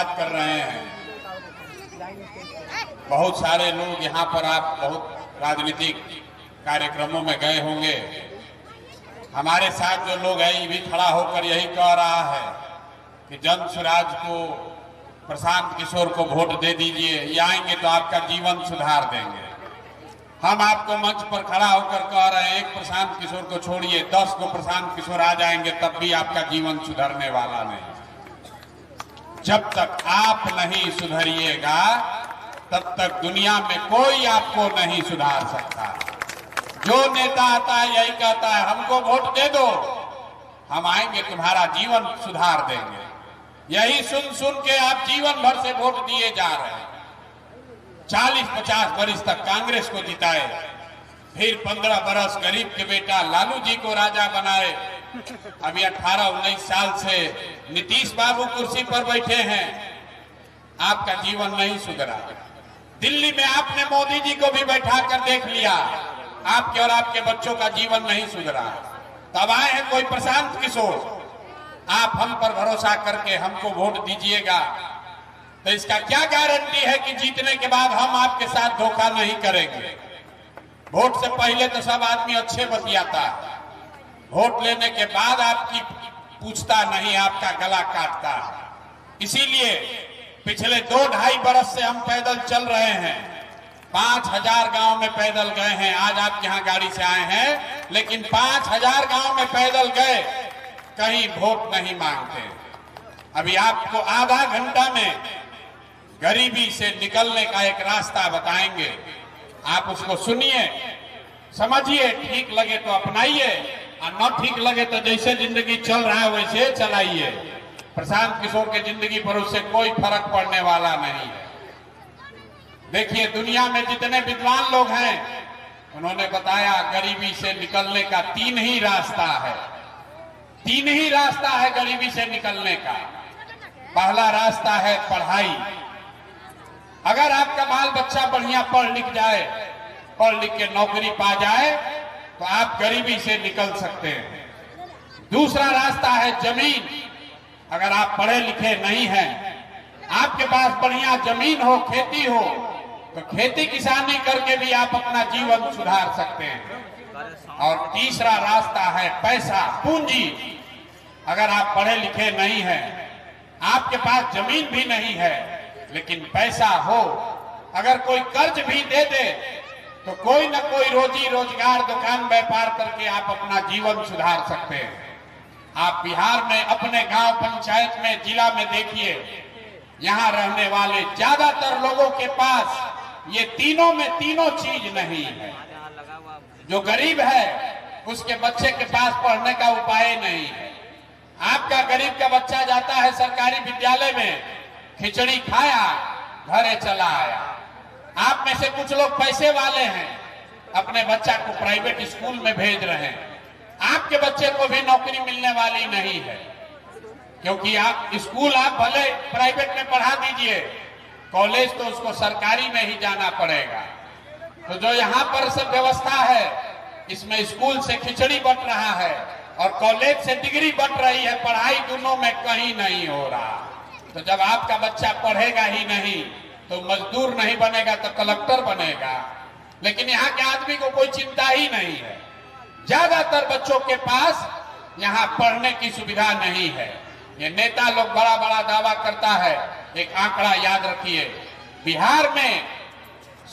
बात कर रहे हैं। बहुत सारे लोग यहाँ पर, आप बहुत राजनीतिक कार्यक्रमों में गए होंगे। हमारे साथ जो लोग हैं, ये भी खड़ा होकर यही कह रहा है कि जन स्वराज को, प्रशांत किशोर को वोट दे दीजिए, ये आएंगे तो आपका जीवन सुधार देंगे। हम आपको मंच पर खड़ा होकर कह रहे हैं, एक प्रशांत किशोर को छोड़िए, 10 को प्रशांत किशोर आ जाएंगे तब भी आपका जीवन सुधरने वाला नहीं। जब तक आप नहीं सुधरिएगा तब तक दुनिया में कोई आपको नहीं सुधार सकता। जो नेता आता है यही कहता है, हमको वोट दे दो, हम आएंगे तुम्हारा जीवन सुधार देंगे। यही सुन सुन के आप जीवन भर से वोट दिए जा रहे हैं। 40-50 वर्ष तक कांग्रेस को जिताए, फिर 15 बरस गरीब के बेटा लालू जी को राजा बनाए। अभी 18-19 साल से नीतीश बाबू कुर्सी पर बैठे हैं। आपका जीवन नहीं सुधरा। दिल्ली में आपने मोदी जी को भी बैठा कर देख लिया, आपके और आपके बच्चों का जीवन नहीं सुधरा। तब आए हैं कोई प्रशांत किशोर, आप हम पर भरोसा करके हमको वोट दीजिएगा, तो इसका क्या गारंटी है कि जीतने के बाद हम आपके साथ धोखा नहीं करेंगे। वोट से पहले तो सब आदमी अच्छे बतियाता है, वोट लेने के बाद आपकी पूछता नहीं, आपका गला काटता है। इसीलिए पिछले 2-2.5 बरस से हम पैदल चल रहे हैं। 5000 गांव में पैदल गए हैं। आज आप यहाँ गाड़ी से आए हैं, लेकिन 5000 गांव में पैदल गए, कहीं वोट नहीं मांगते। अभी आपको आधा घंटा में गरीबी से निकलने का एक रास्ता बताएंगे। आप उसको सुनिए, समझिए, ठीक लगे तो अपनाइए, और न ठीक लगे तो जैसे जिंदगी चल रहा है वैसे चलाइए। प्रशांत किशोर के जिंदगी पर उससे कोई फर्क पड़ने वाला नहीं है। देखिए, दुनिया में जितने विद्वान लोग हैं, उन्होंने बताया गरीबी से निकलने का 3 ही रास्ता है। 3 ही रास्ता है गरीबी से निकलने का। पहला रास्ता है पढ़ाई। अगर आपका बाल बच्चा बढ़िया पढ़ लिख जाए, पढ़ लिख के नौकरी पा जाए, तो आप गरीबी से निकल सकते हैं। दूसरा रास्ता है जमीन। अगर आप पढ़े लिखे नहीं हैं, आपके पास बढ़िया जमीन हो, खेती हो, तो खेती किसानी करके भी आप अपना जीवन सुधार सकते हैं। और तीसरा रास्ता है पैसा, पूंजी। अगर आप पढ़े लिखे नहीं हैं, आपके पास जमीन भी नहीं है, लेकिन पैसा हो, अगर कोई कर्ज भी दे दे, तो कोई ना कोई रोजी रोजगार, दुकान व्यापार करके आप अपना जीवन सुधार सकते हैं। आप बिहार में अपने गांव, पंचायत में, जिला में देखिए, यहाँ रहने वाले ज्यादातर लोगों के पास ये तीनों में तीनों चीज नहीं है। जो गरीब है उसके बच्चे के पास पढ़ने का उपाय नहीं है। आपका गरीब का बच्चा जाता है सरकारी विद्यालय में, खिचड़ी खाया, घरे चला आया। आप में से कुछ लोग पैसे वाले हैं, अपने बच्चा को प्राइवेट स्कूल में भेज रहे हैं। आपके बच्चे को भी नौकरी मिलने वाली नहीं है, क्योंकि आप स्कूल आप भले प्राइवेट में पढ़ा दीजिए, कॉलेज तो उसको सरकारी में ही जाना पड़ेगा। तो जो यहाँ पर सब व्यवस्था है, इसमें स्कूल से खिचड़ी बंट रहा है और कॉलेज से डिग्री बंट रही है, पढ़ाई दोनों में कहीं नहीं हो रहा। तो जब आपका बच्चा पढ़ेगा ही नहीं, तो मजदूर नहीं बनेगा तो कलेक्टर बनेगा। लेकिन यहाँ के आदमी को कोई चिंता ही नहीं है। ज्यादातर बच्चों के पास यहाँ पढ़ने की सुविधा नहीं है। ये नेता लोग बड़ा बड़ा दावा करता है। एक आंकड़ा याद रखिए, बिहार में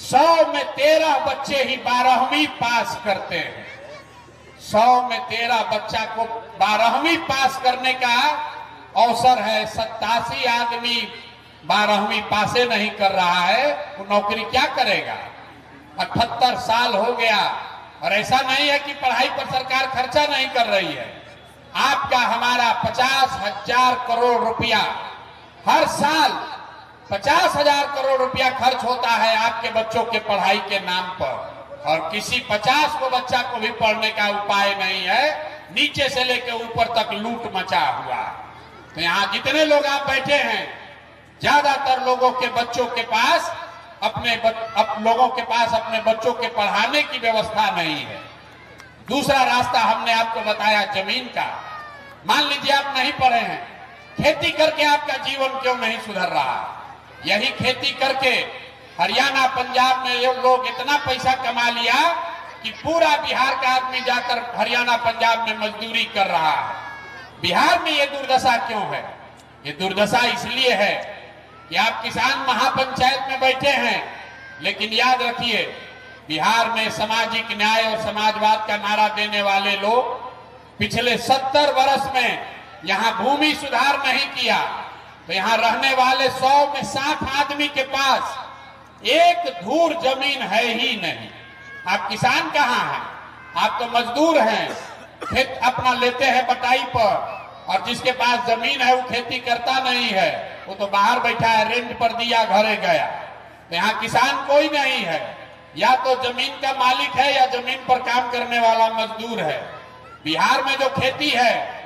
100 में 13 बच्चे ही 12वीं पास करते हैं। 100 में 13 बच्चा को 12वीं पास करने का अवसर है। 87 आदमी 12वीं पासे नहीं कर रहा है, वो नौकरी क्या करेगा। 78 साल हो गया, और ऐसा नहीं है कि पढ़ाई पर सरकार खर्चा नहीं कर रही है। आपका हमारा 50,000 करोड़ रुपया हर साल, 50,000 करोड़ रुपया खर्च होता है आपके बच्चों के पढ़ाई के नाम पर, और किसी 50 को बच्चा को भी पढ़ने का उपाय नहीं है। नीचे से लेकर ऊपर तक लूट मचा हुआ। तो यहाँ जितने लोग आप बैठे हैं, ज्यादातर लोगों के बच्चों के पास अपने बच्चों के पढ़ाने की व्यवस्था नहीं है। दूसरा रास्ता हमने आपको बताया जमीन का। मान लीजिए आप नहीं पढ़े हैं, खेती करके आपका जीवन क्यों नहीं सुधर रहा? यही खेती करके हरियाणा पंजाब में ये लोग इतना पैसा कमा लिया कि पूरा बिहार का आदमी जाकर हरियाणा पंजाब में मजदूरी कर रहा है। बिहार में ये दुर्दशा क्यों है? ये दुर्दशा इसलिए है कि आप किसान महापंचायत में बैठे हैं, लेकिन याद रखिए बिहार में सामाजिक न्याय और समाजवाद का नारा देने वाले लोग पिछले 70 वर्ष में यहाँ भूमि सुधार नहीं किया, तो यहाँ रहने वाले 100 में 60 आदमी के पास एक धूर जमीन है ही नहीं। आप किसान कहाँ हैं? आप तो मजदूर हैं, खेत अपना लेते हैं बटाई पर, और जिसके पास जमीन है वो खेती करता नहीं है, वो तो बाहर बैठा है, रेंट पर दिया, घरे गया। तो यहाँ किसान कोई नहीं है, या तो जमीन का मालिक है या जमीन पर काम करने वाला मजदूर है। बिहार में जो खेती है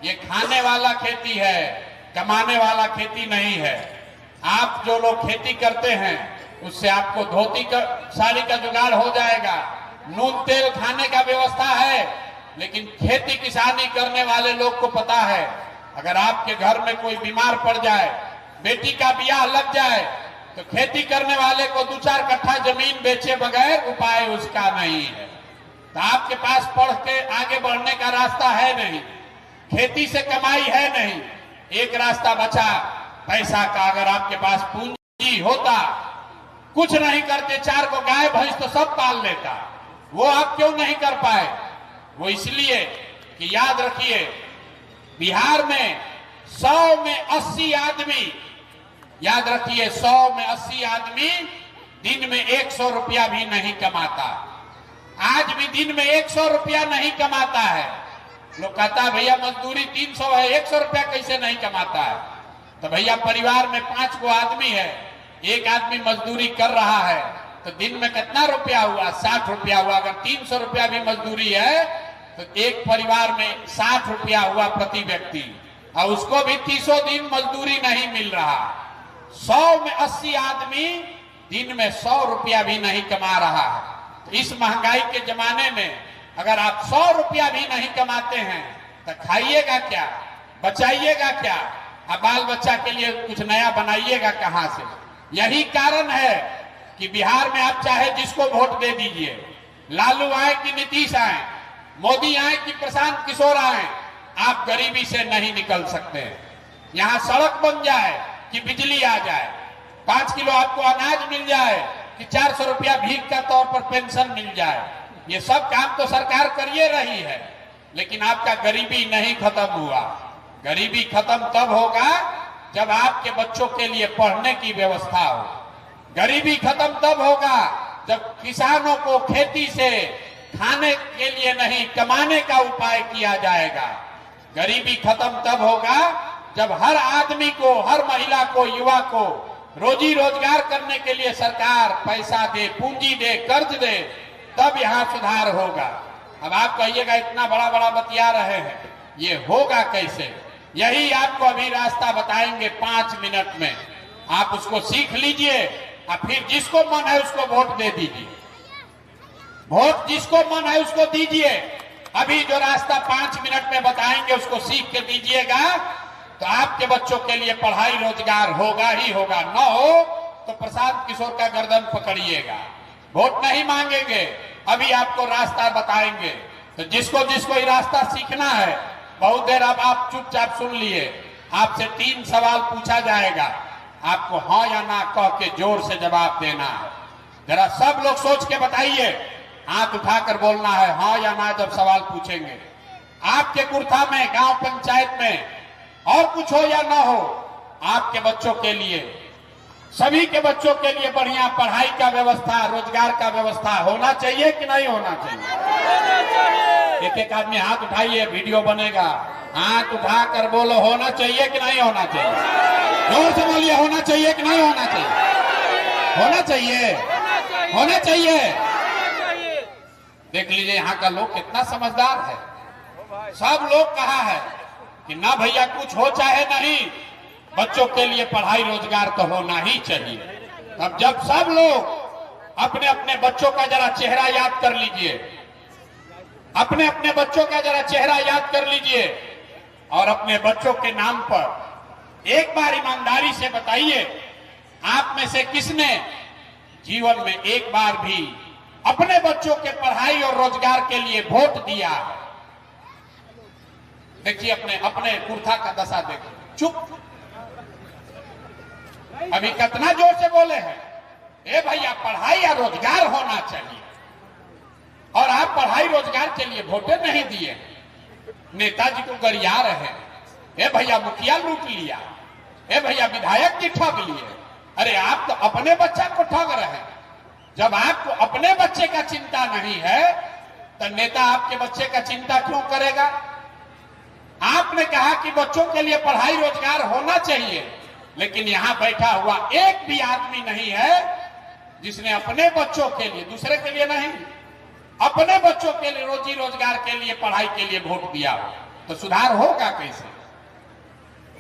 ये खाने वाला खेती है, कमाने वाला खेती नहीं है। आप जो लोग खेती करते हैं उससे आपको धोती का साड़ी का जुगाड़ हो जाएगा, नून तेल खाने का व्यवस्था है, लेकिन खेती किसानी करने वाले लोग को पता है अगर आपके घर में कोई बीमार पड़ जाए, बेटी का ब्याह लग जाए, तो खेती करने वाले को 2-4 कट्ठा जमीन बेचे बगैर उपाय उसका नहीं है। तो आपके पास पढ़ के आगे बढ़ने का रास्ता है नहीं, खेती से कमाई है नहीं। एक रास्ता बचा पैसा का, अगर आपके पास पूंजी होता, कुछ नहीं करते, 4 को गाय भैंस तो सब पाल लेता, वो आप क्यों नहीं कर पाए? वो इसलिए कि याद रखिए बिहार में 100 में 80 आदमी, याद रखिए 100 में 80 आदमी दिन में 100 रुपया भी नहीं कमाता। आज भी दिन में 100 रुपया नहीं कमाता है। लोग कहता है भैया मजदूरी 300 है, 100 रुपया कैसे नहीं कमाता है? तो भैया परिवार में 5 को आदमी है, एक आदमी मजदूरी कर रहा है, तो दिन में कितना रुपया हुआ? 60 रुपया हुआ। अगर 300 रुपया भी मजदूरी है तो एक परिवार में 60 रुपया हुआ प्रति व्यक्ति, और उसको भी 300 दिन मजदूरी नहीं मिल रहा। 100 में 80 आदमी दिन में 100 रुपया भी नहीं कमा रहा है। इस महंगाई के जमाने में अगर आप 100 रुपया भी नहीं कमाते हैं तो खाइएगा क्या, बचाइएगा क्या, अब बाल बच्चा के लिए कुछ नया बनाइएगा कहां से? यही कारण है कि बिहार में आप चाहे जिसको वोट दे दीजिए, लालू आए कि नीतीश आए, मोदी आए कि प्रशांत किशोर आए, आप गरीबी से नहीं निकल सकते। यहाँ सड़क बन जाए कि बिजली आ जाए, 5 किलो आपको अनाज मिल जाए कि 400 रुपया भीख का तौर पर पेंशन मिल जाए, ये सब काम तो सरकार करिए रही है, लेकिन आपका गरीबी नहीं खत्म हुआ। गरीबी खत्म तब होगा जब आपके बच्चों के लिए पढ़ने की व्यवस्था हो। गरीबी खत्म तब होगा जब किसानों को खेती से खाने के लिए नहीं कमाने का उपाय किया जाएगा। गरीबी खत्म तब होगा जब हर आदमी को, हर महिला को, युवा को रोजी रोजगार करने के लिए सरकार पैसा दे, पूंजी दे, कर्ज दे, तब यहाँ सुधार होगा। अब आप कहिएगा इतना बड़ा बड़ा बतिया रहे हैं, ये होगा कैसे? यही आपको अभी रास्ता बताएंगे 5 मिनट में, आप उसको सीख लीजिए और फिर जिसको मन है उसको वोट दे दीजिए। वोट जिसको मन है उसको दीजिए। अभी जो रास्ता 5 मिनट में बताएंगे उसको सीख के दीजिएगा, तो आपके बच्चों के लिए पढ़ाई रोजगार होगा ही होगा। न हो तो प्रशांत किशोर का गर्दन पकड़िएगा। वोट नहीं मांगेंगे, अभी आपको रास्ता बताएंगे। तो जिसको जिसको ये रास्ता सीखना है, बहुत देर अब आप चुपचाप सुन लिए। आपसे 3 सवाल पूछा जाएगा, आपको हाँ या ना कह के जोर से जवाब देना है। जरा सब लोग सोच के बताइए, हाथ उठाकर बोलना है हाँ या ना जब सवाल पूछेंगे। आपके कुर्था में, गांव पंचायत में और कुछ हो या ना हो, आपके बच्चों के लिए, सभी के बच्चों के लिए बढ़िया पढ़ाई का व्यवस्था, रोजगार का व्यवस्था होना चाहिए कि नहीं होना चाहिए? एक एक आदमी हाथ उठाइए, वीडियो बनेगा। हाथ उठाकर बोलो होना चाहिए कि नहीं होना चाहिए? जोर से बोलिए, होना चाहिए कि नहीं होना चाहिए? होना चाहिए, होना चाहिए। देख लीजिए यहाँ का लोग कितना समझदार है। सब लोग कहा है कि ना भैया कुछ हो चाहे नहीं, बच्चों के लिए पढ़ाई रोजगार तो होना ही चाहिए। अब जब सब लोग अपने अपने बच्चों का जरा चेहरा याद कर लीजिए, अपने अपने बच्चों का जरा चेहरा याद कर लीजिए और अपने बच्चों के नाम पर एक बार ईमानदारी से बताइए, आप में से किसने जीवन में एक बार भी अपने बच्चों के पढ़ाई और रोजगार के लिए वोट दिया है? देखिए अपने पुरखा का दशा देखिए, चुप। अभी कितना जोर से बोले हैं, ए भैया पढ़ाई या रोजगार होना चाहिए, और आप पढ़ाई रोजगार के लिए वोटे नहीं दिए। नेताजी को गरिया रहे, ए भैया मुखिया लूट लिया, ए भैया विधायक की ठग लिए। अरे आप तो अपने बच्चा को ठग रहे हैं। जब आपको अपने बच्चे का चिंता नहीं है तो नेता आपके बच्चे का चिंता क्यों करेगा? आपने कहा कि बच्चों के लिए पढ़ाई रोजगार होना चाहिए, लेकिन यहां बैठा हुआ एक भी आदमी नहीं है जिसने अपने बच्चों के लिए, दूसरे के लिए नहीं, अपने बच्चों के लिए रोजी रोजगार के लिए, पढ़ाई के लिए वोट दिया हो। तो सुधार होगा कैसे?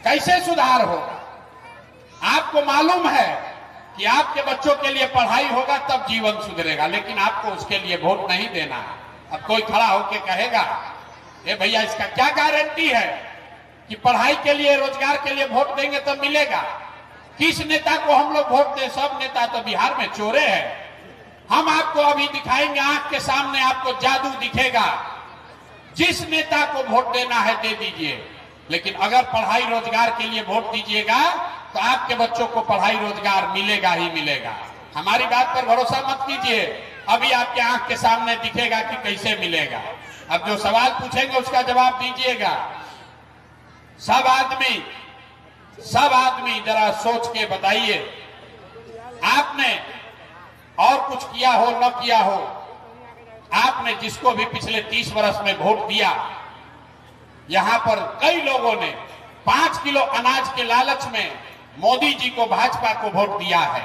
कैसे सुधार होगा? आपको मालूम है कि आपके बच्चों के लिए पढ़ाई होगा तब जीवन सुधरेगा, लेकिन आपको उसके लिए वोट नहीं देना है। अब कोई खड़ा होकर कहेगा, ए भैया इसका क्या गारंटी है कि पढ़ाई के लिए, रोजगार के लिए वोट देंगे तो मिलेगा? किस नेता को हम लोग वोट दें? सब नेता तो बिहार में चोरे हैं। हम आपको अभी दिखाएंगे, आंख के सामने आपको जादू दिखेगा। जिस नेता को वोट देना है दे दीजिए, लेकिन अगर पढ़ाई रोजगार के लिए वोट दीजिएगा तो आपके बच्चों को पढ़ाई रोजगार मिलेगा ही मिलेगा। हमारी बात पर भरोसा मत कीजिए, अभी आपके आंख के सामने दिखेगा कि कैसे मिलेगा। अब जो सवाल पूछेंगे उसका जवाब दीजिएगा। सब आदमी जरा सोच के बताइए, आपने और कुछ किया हो न किया हो, आपने जिसको भी पिछले 30 वर्ष में वोट दिया, यहां पर कई लोगों ने 5 किलो अनाज के लालच में मोदी जी को, भाजपा को वोट दिया है।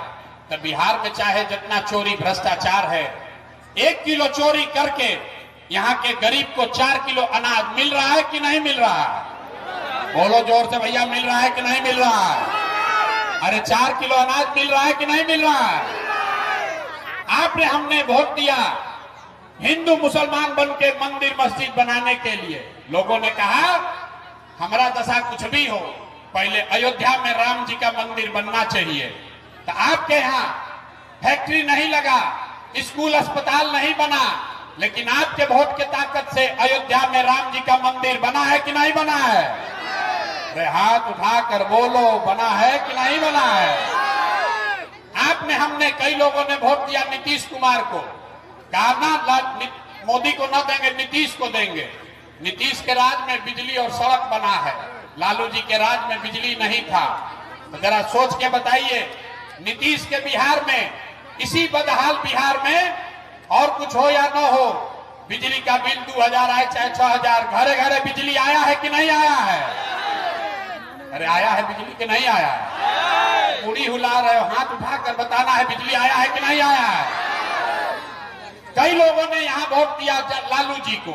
तो बिहार में चाहे जितना चोरी भ्रष्टाचार है, 1 किलो चोरी करके यहां के गरीब को 4 किलो अनाज मिल रहा है कि नहीं मिल रहा है? बोलो जोर से भैया, मिल रहा है कि नहीं मिल रहा है? अरे 4 किलो अनाज मिल रहा है कि नहीं मिल रहा है? हमने वोट दिया हिंदू मुसलमान बन के मंदिर मस्जिद बनाने के लिए। लोगों ने कहा हमारा दशा कुछ भी हो, पहले अयोध्या में राम जी का मंदिर बनना चाहिए। तो आपके यहाँ फैक्ट्री नहीं लगा, स्कूल अस्पताल नहीं बना, लेकिन आपके वोट के ताकत से अयोध्या में राम जी का मंदिर बना है कि नहीं बना है? अरे हाथ उठाकर बोलो, बना है कि नहीं बना है? हमने कई लोगों ने वोट दिया नीतीश कुमार को, कहा ना मोदी को न देंगे, नीतीश को देंगे। नीतीश के राज में बिजली और सड़क बना है, लालू जी के राज में बिजली नहीं था। तो जरा सोच के बताइए, नीतीश के बिहार में, इसी बदहाल बिहार में और कुछ हो या न हो, बिजली का बिल 2000 आए चाहे 6000, घरे घरे बिजली आया है कि नहीं आया है? अरे आया है बिजली कि नहीं आया है? उड़ी हुला रहे हो, हाथ उठाकर बताना है बिजली आया है कि नहीं आया है? कई लोगों ने यहाँ वोट दिया लालू जी को।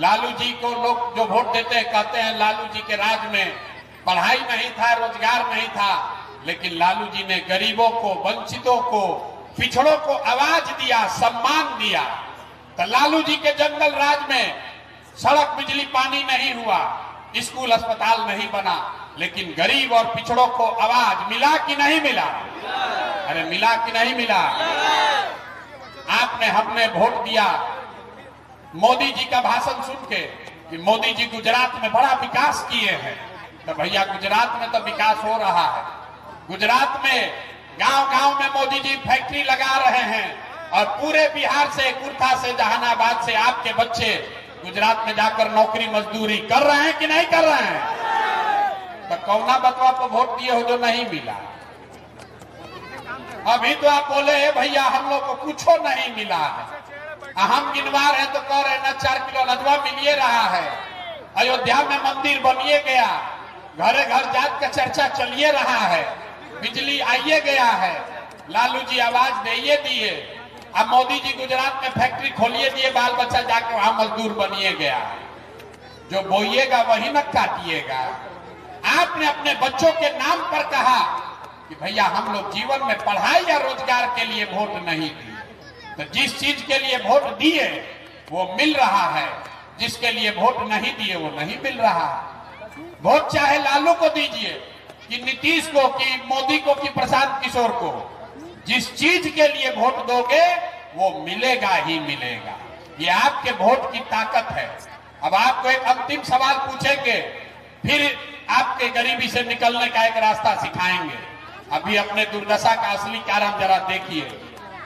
लालू जी को लोग जो वोट देते हैं कहते हैं लालू जी के राज में पढ़ाई नहीं था, रोजगार नहीं था, लेकिन लालू जी ने गरीबों को, वंचितों को, पिछड़ों को आवाज दिया, सम्मान दिया। तो लालू जी के जंगल राज में सड़क, बिजली, पानी नहीं हुआ, स्कूल, अस्पताल नहीं बना, लेकिन गरीब और पिछड़ों को आवाज मिला कि नहीं मिला? अरे मिला कि नहीं मिला? हमने वोट दिया मोदी जी का भाषण सुन के कि मोदी जी गुजरात में बड़ा विकास किए हैं। तो भैया गुजरात में तो विकास हो रहा है। गुजरात में गांव-गांव में मोदी जी फैक्ट्री लगा रहे हैं, और पूरे बिहार से, कुर्था से, जहानाबाद से आपके बच्चे गुजरात में जाकर नौकरी मजदूरी कर रहे हैं कि नहीं कर रहे हैं? तो कौना बतवा पर वोट दिए हो जो नहीं मिला? अभी तो आप बोले भैया हम लोग को कुछ नहीं मिला है, हम गिनवा रहे तो कह रहे ना 4 किलो नजवा मिलिए रहा है, अयोध्या में मंदिर बनिए गया, घरे घर जात का चर्चा चलिए रहा है, बिजली आइए गया है, लालू जी आवाज दे दिए, अब मोदी जी गुजरात में फैक्ट्री खोलिए दिए, बाल बच्चा जाकर वहां मजदूर बनिए गया। जो बोइएगा वही न काटिएगा। आपने अपने बच्चों के नाम पर कहा कि भैया हम लोग जीवन में पढ़ाई या रोजगार के लिए वोट नहीं दिए। तो जिस चीज के लिए वोट दिए वो मिल रहा है, जिसके लिए वोट नहीं दिए वो नहीं मिल रहा है। वोट चाहे लालू को दीजिए, कि नीतीश को, कि मोदी को, कि प्रशांत किशोर को, जिस चीज के लिए वोट दोगे वो मिलेगा ही मिलेगा। ये आपके वोट की ताकत है। अब आपको एक अंतिम सवाल पूछेंगे, फिर आपके गरीबी से निकलने का एक रास्ता सिखाएंगे। अभी अपने दुर्दशा का असली कारण जरा देखिए।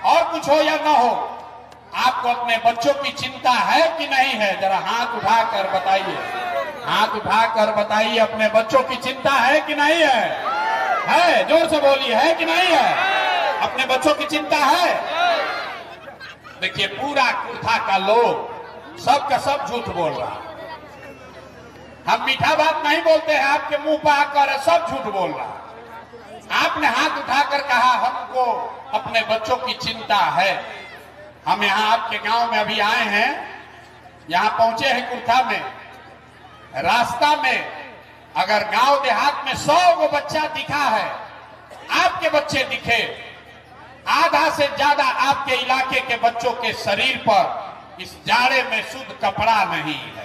और कुछ हो या ना हो, आपको अपने बच्चों की चिंता है कि नहीं है? जरा हाथ उठाकर बताइए, हाथ उठाकर बताइए, अपने बच्चों की चिंता है कि नहीं है? है, जोर से बोलिए, है कि नहीं है? अपने बच्चों की चिंता है? देखिए, पूरा कुर्था का लोग सब का सब झूठ बोल रहा। हम मीठा बात नहीं बोलते हैं, आपके मुंह पर आकर सब झूठ बोल रहा। आपने हाथ उठाकर कहा हमको अपने बच्चों की चिंता है। हम यहाँ आपके गांव में अभी आए हैं, यहाँ पहुंचे हैं कुर्था में। रास्ता में अगर गांव देहात में 100 गो बच्चा दिखा है, आपके बच्चे दिखे, आधा से ज्यादा आपके इलाके के बच्चों के शरीर पर इस जाड़े में शुद्ध कपड़ा नहीं है।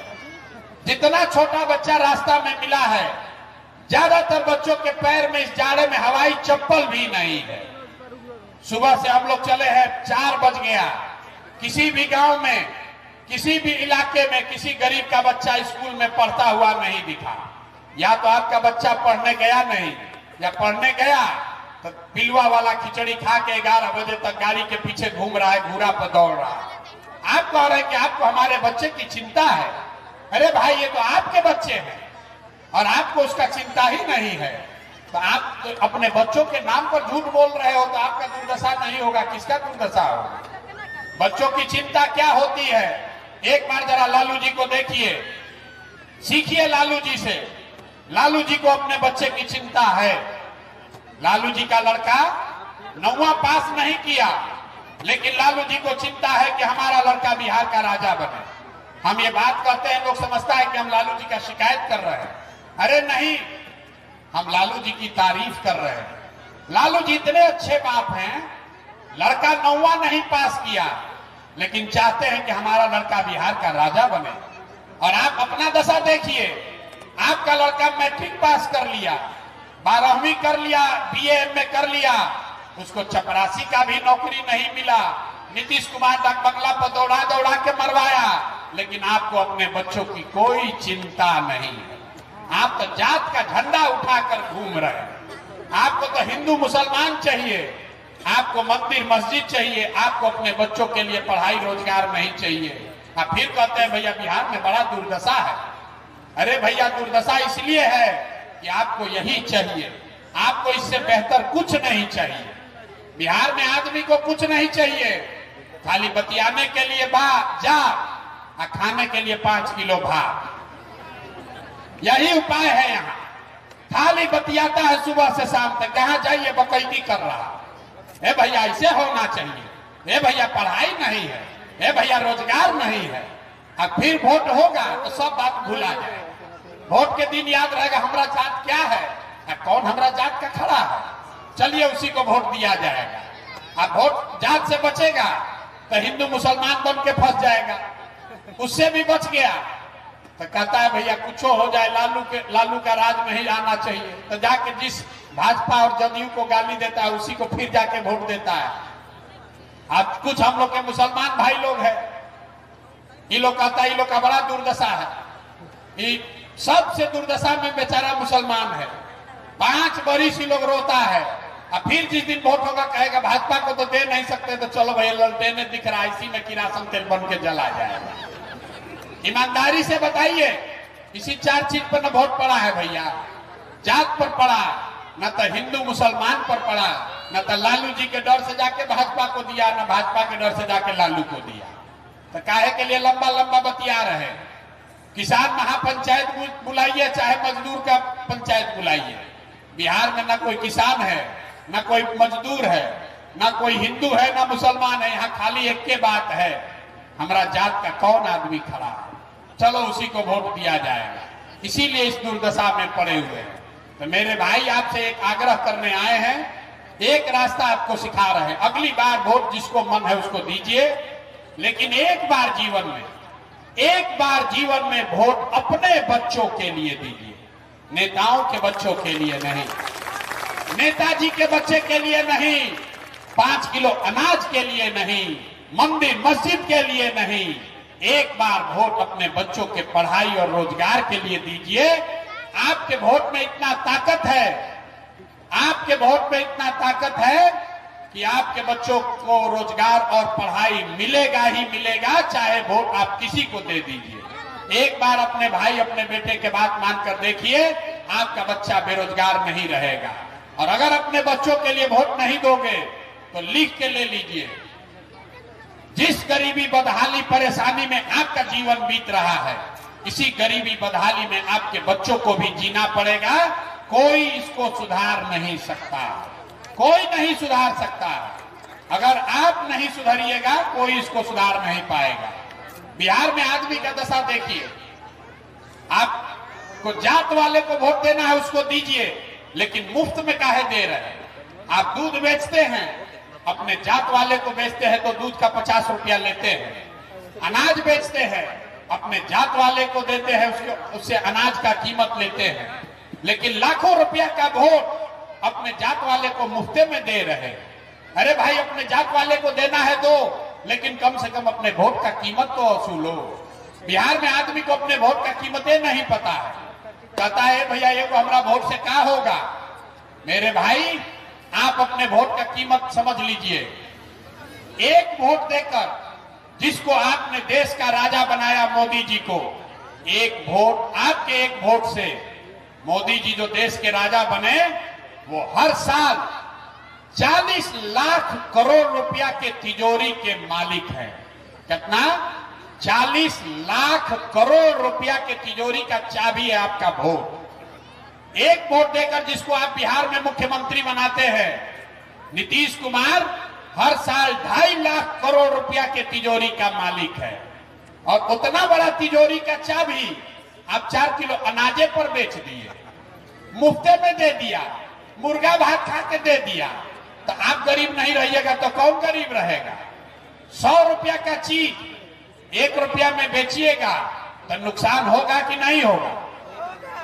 जितना छोटा बच्चा रास्ता में मिला है, ज्यादातर बच्चों के पैर में इस जाड़े में हवाई चप्पल भी नहीं है। सुबह से हम लोग चले हैं, 4 बज गया, किसी भी गांव में, किसी भी इलाके में किसी गरीब का बच्चा स्कूल में पढ़ता हुआ नहीं दिखा। या तो आपका बच्चा पढ़ने गया नहीं, या पढ़ने गया तो पिलवा वाला खिचड़ी खा के 11 बजे तक गाड़ी के पीछे घूम रहा है, घूरा पर दौड़ रहा है। आप कह रहे हैं कि आपको हमारे बच्चे की चिंता है। अरे भाई, ये तो आपके बच्चे हैं और आपको उसका चिंता ही नहीं है। तो आप तो अपने बच्चों के नाम पर झूठ बोल रहे हो, तो आपका दुर्दशा नहीं होगा, किसका दुर्दशा होगा? बच्चों की चिंता क्या होती है? एक बार जरा लालू जी को देखिए, सीखिए लालू जी से। लालू जी को अपने बच्चे की चिंता है। लालू जी का लड़का 9वां पास नहीं किया, लेकिन लालू जी को चिंता है कि हमारा लड़का बिहार का राजा बने। हम ये बात करते हैं, लोग समझता है कि हम लालू जी का शिकायत कर रहे हैं। अरे नहीं, हम लालू जी की तारीफ कर रहे हैं। लालू जी इतने अच्छे बाप हैं, लड़का 9वां नहीं पास किया, लेकिन चाहते हैं कि हमारा लड़का बिहार का राजा बने। और आप अपना दशा देखिए, आपका लड़का मैट्रिक पास कर लिया, 12वीं कर लिया, BA में कर लिया, उसको चपरासी का भी नौकरी नहीं मिला। नीतीश कुमार डाक बंगला पर दौड़ा दौड़ा के मरवाया, लेकिन आपको अपने बच्चों की कोई चिंता नहीं है। आप तो जात का झंडा उठाकर घूम रहे हैं। आपको तो हिंदू मुसलमान चाहिए, आपको मंदिर मस्जिद चाहिए, आपको अपने बच्चों के लिए पढ़ाई रोजगार नहीं चाहिए। आप फिर कहते हैं भैया बिहार में बड़ा दुर्दशा है। अरे भैया, दुर्दशा इसलिए है कि आपको यही चाहिए, आपको इससे बेहतर कुछ नहीं चाहिए। बिहार में आदमी को कुछ नहीं चाहिए, खाली बतियाने के लिए जा और खाने के लिए 5 किलो भात, यही उपाय है। यहाँ खाली बतियाता है सुबह से शाम तक, कहाँ जाइए बकैती कर रहा। ए भैया, ऐसे होना चाहिए। ए भैया, पढ़ाई नहीं है। ए भैया, रोजगार नहीं है। अब फिर वोट होगा तो सब बात भूला जाए। वोट के दिन याद रहेगा हमारा जात क्या है, कौन हमारा जात का खड़ा है, चलिए उसी को वोट दिया जाएगा। अब वोट जात से बचेगा तो हिंदू मुसलमान बन के फंस जाएगा, उससे भी बच गया तो कहता है भैया कुछ हो जाए, लालू का राज नहीं आना चाहिए। तो जाके जिस भाजपा और जदयू को गाली देता है उसी को फिर जाके वोट देता है। अब कुछ हम लोग के मुसलमान भाई लोग हैं, ये लोग कहता है ये लोग का बड़ा दुर्दशा है। सबसे दुर्दशा में बेचारा मुसलमान है। 5 बरिस ही लोग रोता है, और फिर जिस दिन वोट होगा कहेगा भाजपा को तो दे नहीं सकते, तो चलो भैया ललटेने दिख रहा है, इसी में किरासन तेल बन के जला जाएगा। ईमानदारी से बताइए, इसी 4 चीज पर न वोट पड़ा है भैया। जात पर पड़ा, न तो हिंदू मुसलमान पर पड़ा, न तो लालू जी के डर से जाके भाजपा को दिया, न भाजपा के डर से जाके लालू को दिया। तो काहे के लिए लंबा लंबा बतिया रहे? किसान महापंचायत बुलाइए, चाहे मजदूर का पंचायत बुलाइए। बिहार में ना कोई किसान है, ना कोई मजदूर है, ना कोई हिंदू है, ना मुसलमान है। यहाँ खाली एक के बात है, हमारा जात का कौन आदमी खड़ा है, चलो उसी को वोट दिया जाएगा। इसीलिए इस दुर्दशा में पड़े हुए हैं। तो मेरे भाई, आपसे एक आग्रह करने आए हैं, एक रास्ता आपको सिखा रहे हैं। अगली बार वोट जिसको मन है उसको दीजिए, लेकिन एक बार जीवन में वोट अपने बच्चों के लिए दीजिए। नेताओं के बच्चों के लिए नहीं, नेताजी के बच्चे के लिए नहीं, 5 किलो अनाज के लिए नहीं, मंदिर मस्जिद के लिए नहीं, एक बार वोट अपने बच्चों के पढ़ाई और रोजगार के लिए दीजिए। आपके वोट में इतना ताकत है, आपके वोट में इतना ताकत है कि आपके बच्चों को रोजगार और पढ़ाई मिलेगा ही मिलेगा, चाहे वोट आप किसी को दे दीजिए। एक बार अपने भाई अपने बेटे के बात मानकर देखिए, आपका बच्चा बेरोजगार नहीं रहेगा। और अगर अपने बच्चों के लिए वोट नहीं दोगे तो लिख के ले लीजिए, जिस गरीबी बदहाली परेशानी में आपका जीवन बीत रहा है, इसी गरीबी बदहाली में आपके बच्चों को भी जीना पड़ेगा। कोई इसको सुधार नहीं सकता, कोई नहीं सुधार सकता। अगर आप नहीं सुधरिएगा कोई इसको सुधार नहीं पाएगा। बिहार में आदमी का दशा देखिए, आपको जात वाले को वोट देना है उसको दीजिए, लेकिन मुफ्त में काहे दे रहे हैं? आप दूध बेचते हैं, अपने जात वाले को बेचते हैं तो दूध का 50 रुपया लेते हैं। अनाज बेचते हैं, अपने जात वाले को देते हैं, उससे अनाज का कीमत लेते हैं। लेकिन लाखों रुपया का वोट अपने जात वाले को मुफ्ते में दे रहे हैं। अरे भाई, अपने जात वाले को देना है दो, लेकिन कम से कम अपने वोट का कीमत तो वसूलो। बिहार में आदमी को अपने वोट का कीमतें नहीं पता है, कहता है भैया ये को हमारा वोट से क्या होगा। मेरे भाई, आप अपने वोट का कीमत समझ लीजिए। एक वोट देकर जिसको आपने देश का राजा बनाया, मोदी जी को, एक वोट, आपके एक वोट से मोदी जी जो देश के राजा बने, वो हर साल 40 लाख करोड़ रुपया के तिजोरी के मालिक हैं। कितना? 40 लाख करोड़ रुपया के तिजोरी का चाबी है आपका वोट। एक वोट देकर जिसको आप बिहार में मुख्यमंत्री बनाते हैं, नीतीश कुमार हर साल 2.5 लाख करोड़ रुपया के तिजोरी का मालिक है। और उतना बड़ा तिजोरी का चाबी आप 4 किलो अनाजे पर बेच दिए, मुफ्ते में दे दिया, मुर्गा भात खा के दे दिया, तो आप गरीब नहीं रहिएगा तो कौन गरीब रहेगा? 100 रुपया का चीज 1 रुपया में बेचिएगा तो नुकसान होगा कि नहीं होगा?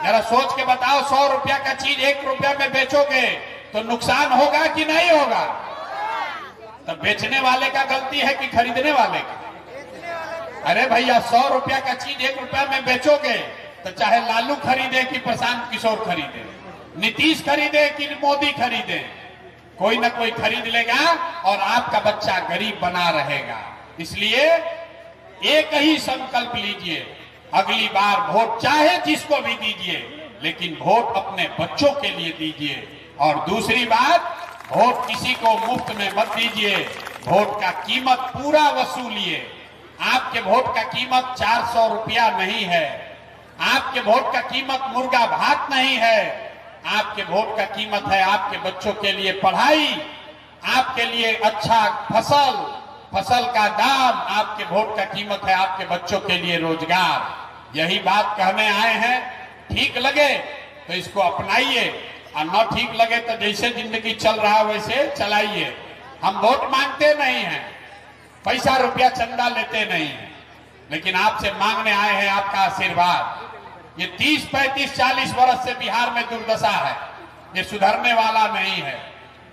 जरा सोच के बताओ, 100 रुपया का चीज 1 रुपया में बेचोगे तो नुकसान होगा कि नहीं होगा? तो बेचने वाले का गलती है कि खरीदने वाले का? अरे भैया, 100 रुपया का चीज 1 रुपया में बेचोगे तो चाहे लालू खरीदे कि प्रशांत किशोर खरीदे, नीतीश खरीदे कि मोदी खरीदे, कोई ना कोई खरीद लेगा और आपका बच्चा गरीब बना रहेगा। इसलिए एक ही संकल्प लीजिए, अगली बार वोट चाहे जिसको भी दीजिए, लेकिन वोट अपने बच्चों के लिए दीजिए। और दूसरी बात, वोट किसी को मुफ्त में मत दीजिए, वोट का कीमत पूरा वसूलिए। आपके वोट का कीमत 400 रुपया नहीं है, आपके वोट का कीमत मुर्गा भात नहीं है, आपके वोट का कीमत है आपके बच्चों के लिए पढ़ाई, आपके लिए अच्छा फसल का दाम, आपके वोट का कीमत है आपके बच्चों के लिए रोजगार। यही बात कहने आए हैं। ठीक लगे तो इसको अपनाइए, और न ठीक लगे तो जैसे जिंदगी चल रहा है वैसे चलाइए। हम वोट मांगते नहीं हैं, पैसा रुपया चंदा लेते नहीं हैं, लेकिन आपसे मांगने आए हैं आपका आशीर्वाद। ये 30, 35, 40 वर्ष से बिहार में दुर्दशा है, ये सुधरने वाला नहीं है।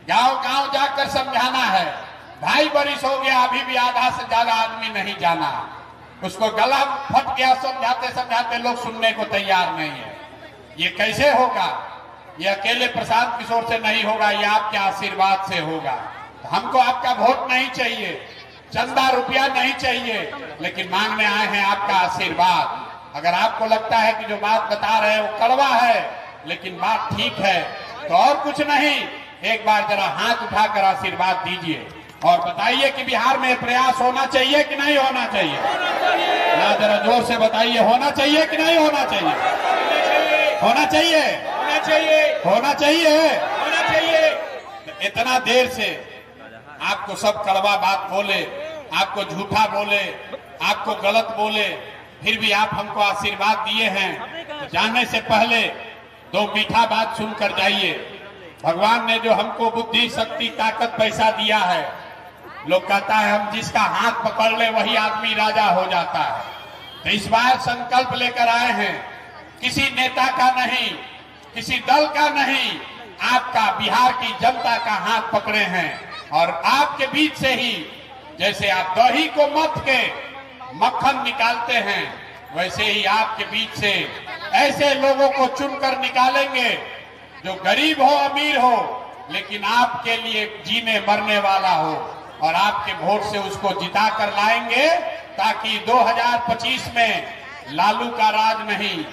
गांव गांव जाकर समझाना है, 2.5 बरिस हो गया, अभी भी आधा से ज्यादा आदमी नहीं जाना, उसको गला फट गया, समझाते समझाते लोग सुनने को तैयार नहीं है। ये कैसे होगा? ये अकेले प्रशांत किशोर से नहीं होगा, ये आपके आशीर्वाद से होगा। हमको आपका वोट नहीं चाहिए, चंदा रुपया नहीं चाहिए, लेकिन मांगने आए हैं आपका आशीर्वाद। अगर आपको लगता है कि जो बात बता रहे हैं वो कड़वा है, लेकिन बात ठीक है, तो और कुछ नहीं, एक बार जरा हाथ उठाकर आशीर्वाद दीजिए और बताइए कि बिहार में प्रयास होना चाहिए कि नहीं होना चाहिए? ना, जरा जोर से बताइए, होना चाहिए कि नहीं होना चाहिए? होना चाहिए, होना चाहिए, होना चाहिए, होना चाहिए। इतना देर से आपको सब कड़वा बात बोले, आपको झूठा बोले, आपको गलत बोले, फिर भी आप हमको आशीर्वाद दिए हैं, तो जाने से पहले 2 मीठा बात सुनकर जाइए। भगवान ने जो हमको बुद्धि, शक्ति, ताकत, पैसा दिया है, लोग कहता है हम जिसका हाथ पकड़ ले वही आदमी राजा हो जाता है। तो इस बार संकल्प लेकर आए हैं, किसी नेता का नहीं, किसी दल का नहीं, आपका बिहार की जनता का हाथ पकड़े हैं। और आपके बीच से ही जैसे आप दही को मथ के मक्खन निकालते हैं, वैसे ही आपके बीच से ऐसे लोगों को चुनकर निकालेंगे जो गरीब हो अमीर हो, लेकिन आपके लिए जीने मरने वाला हो, और आपके वोट से उसको जिता कर लाएंगे, ताकि 2025 में लालू का राज नहीं,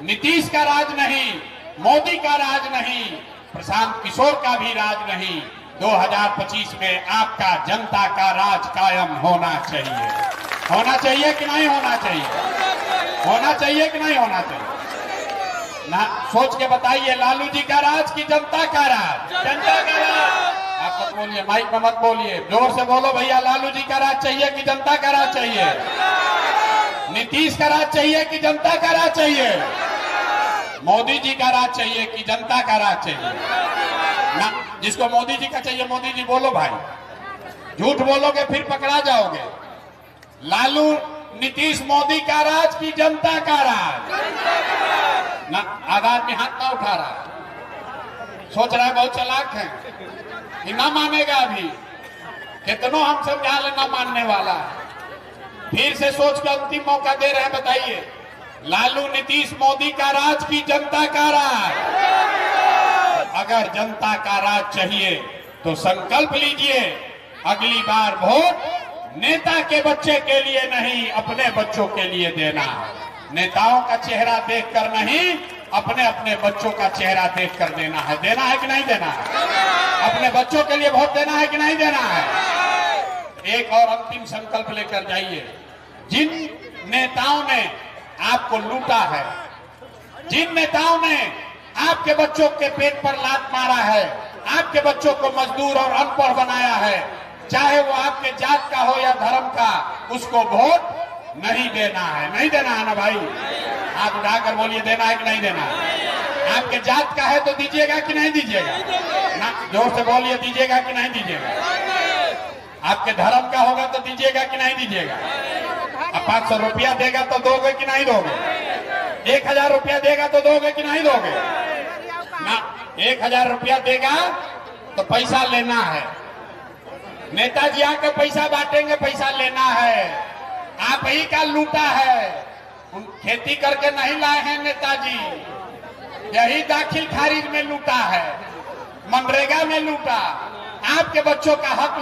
नीतीश का राज नहीं, मोदी का राज नहीं, प्रशांत किशोर का भी राज नहीं, 2025 में आपका जनता का राज कायम होना चाहिए। होना चाहिए कि नहीं होना चाहिए? होना चाहिए कि नहीं होना चाहिए? ना सोच के बताइए, लालू जी का राज की जनता का राज? जनता का राज। आप मत बोलिए, माइक में मत बोलिए, जोर से बोलो भैया, लालू जी का राज चाहिए कि जनता का राज चाहिए? नीतीश का राज चाहिए कि जनता का राज चाहिए? मोदी जी का राज चाहिए कि जनता का राज चाहिए? ना, जिसको मोदी जी का चाहिए मोदी जी बोलो भाई, झूठ बोलोगे फिर पकड़ा जाओगे। लालू नीतीश मोदी का राज की जनता का राज? ना, आधा आदमी हाथ ना उठा रहा, सोच रहा है बहुत चालाक है कि ना मानेगा। अभी कितनों हम समझा ले, ना मानने वाला है। फिर से सोच के अंतिम मौका दे रहे हैं, बताइए, लालू नीतीश मोदी का राज की जनता का राज? अगर जनता का राज चाहिए तो संकल्प लीजिए, अगली बार वोट नेता के बच्चे के लिए नहीं, अपने बच्चों के लिए देना है। नेताओं का चेहरा देखकर नहीं, अपने अपने बच्चों का चेहरा देखकर देना है। देना है कि नहीं देना है? अपने बच्चों के लिए वोट देना है कि नहीं देना है? एक और अंतिम संकल्प लेकर जाइए। जिन नेताओं ने आपको लूटा है, जिन नेताओं ने आपके बच्चों के पेट पर लात मारा है, आपके बच्चों को मजदूर और अनपढ़ बनाया है, चाहे वो आपके जात का हो या धर्म का, उसको वोट नहीं देना है। नहीं देना है ना भाई? हाथ उठाकर बोलिए, देना है कि नहीं देना है? आपके जात का है तो दीजिएगा कि नहीं दीजिएगा? ना, जोर से बोलिए, दीजिएगा कि नहीं दीजिएगा? आपके धर्म का होगा तो दीजिएगा कि नहीं दीजिएगा? अब 500 रुपया देगा तो दोगे कि नहीं दोगे? 1000 रुपया देगा तो दोगे कि नहीं दोगे? ना, 1000 रुपया देगा तो पैसा लेना है। नेताजी आकर पैसा बांटेंगे, पैसा लेना है। आप ही का लूटा है, खेती करके नहीं लाए हैं नेताजी, यही दाखिल खारिज में लूटा है, मनरेगा में लूटा, आपके बच्चों का हक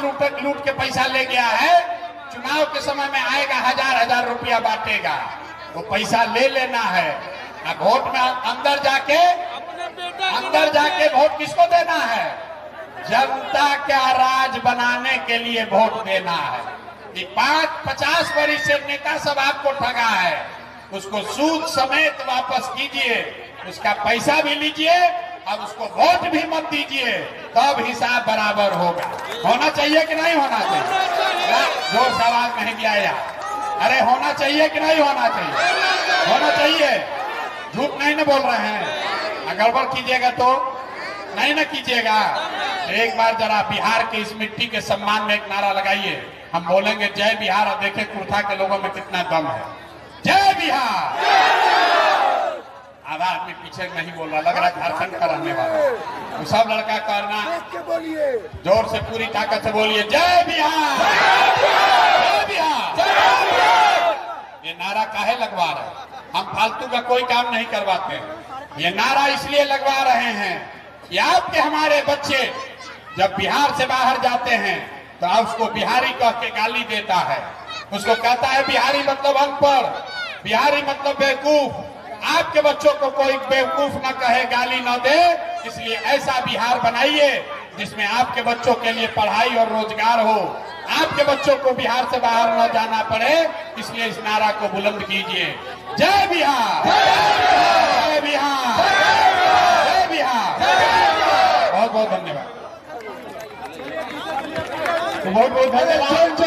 लूट के पैसा ले गया है। चुनाव के समय में आएगा, 1000 रुपया बांटेगा, वो पैसा ले लेना है। अब वोट में अंदर जाके वोट किसको देना है? जनता का राज बनाने के लिए वोट देना है। कि 50 वर्ष से नेता सब आपको ठगा है, उसको सूद समेत वापस कीजिए, उसका पैसा भी लीजिए, अब उसको वोट भी मत दीजिए, तब हिसाब बराबर होगा। होना चाहिए कि नहीं होना चाहिए? जोर से आवाज नहीं दिया यार। अरे होना चाहिए कि नहीं होना चाहिए? होना चाहिए। झूठ नहीं न बोल रहे हैं। गड़बड़ कीजिएगा तो नहीं न कीजिएगा। एक बार जरा बिहार के इस मिट्टी के सम्मान में एक नारा लगाइए, हम बोलेंगे जय बिहार, और देखें कुर्था के लोगों में कितना दम है। जय बिहार। आधा आदमी पीछे नहीं बोल रहा, लग रहा है झारखंड का रहने वाला। तो सब लड़का करना, जोर से पूरी ताकत से बोलिए, जय बिहार, जय बिहार। ये नारा काहे लगवा रहे? हम फालतू का कोई काम नहीं करवाते हैं। ये नारा इसलिए लगवा रहे हैं कि आपके हमारे बच्चे जब बिहार से बाहर जाते हैं तो आप उसको बिहारी कह के गाली देता है, उसको कहता है बिहारी मतलब अनपढ़, बिहारी मतलब बेवकूफ। आपके बच्चों को कोई बेवकूफ न कहे, गाली न दे, इसलिए ऐसा बिहार बनाइए जिसमें आपके बच्चों के लिए पढ़ाई और रोजगार हो, आपके बच्चों को बिहार से बाहर न जाना पड़े। इसलिए इस नारा को बुलंद कीजिए, जय बिहार, जय बिहार, जय बिहार। बहुत बहुत धन्यवाद। बहुत बहुत धन्यवाद।